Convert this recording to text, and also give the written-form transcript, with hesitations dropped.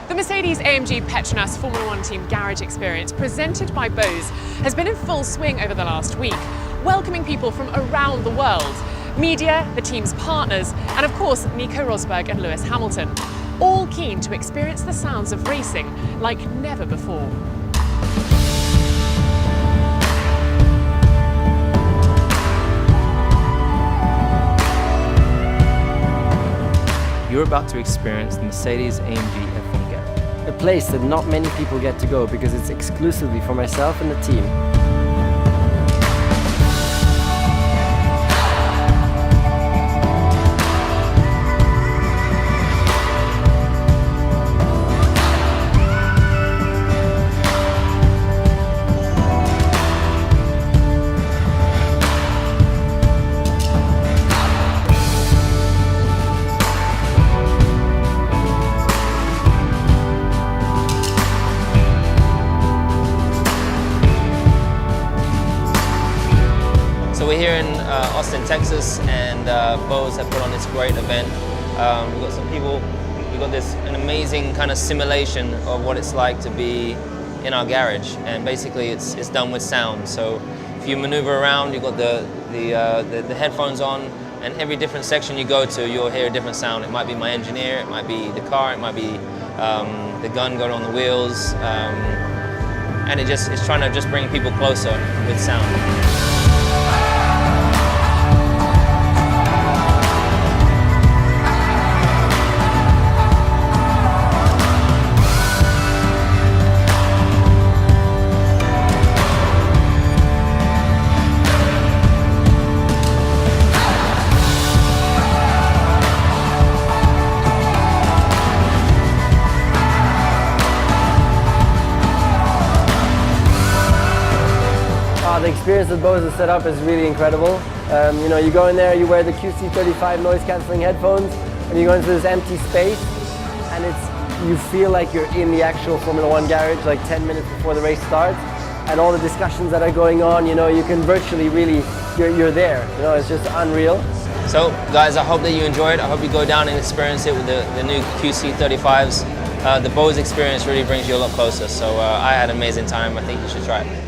The Mercedes-AMG Petronas Formula One Team Garage Experience, presented by Bose, has been in full swing over the last week, welcoming people from around the world. Media, the team's partners, and of course Nico Rosberg and Lewis Hamilton, all keen to experience the sounds of racing like never before. You're about to experience the Mercedes-AMG F1 Garage. A place that not many people get to go because it's exclusively for myself and the team. So we're here in Austin, Texas, and Bose have put on this great event. We've got some people, we've got an amazing kind of simulation of what it's like to be in our garage, and basically it's done with sound. So if you maneuver around, you've got the headphones on, and every different section you go to, you'll hear a different sound. It might be my engineer, it might be the car, it might be the gun going on the wheels, and it's trying to just bring people closer with sound. The experience that Bose has set up is really incredible. You go in there, you wear the QC35 noise cancelling headphones, and you go into this empty space, and you feel like you're in the actual Formula One garage, like 10 minutes before the race starts, and all the discussions that are going on, you can virtually really, you're there. It's just unreal. So guys, I hope that you enjoy it. I hope you go down and experience it with the new QC35s. The Bose experience really brings you a lot closer, so I had an amazing time. I think you should try it.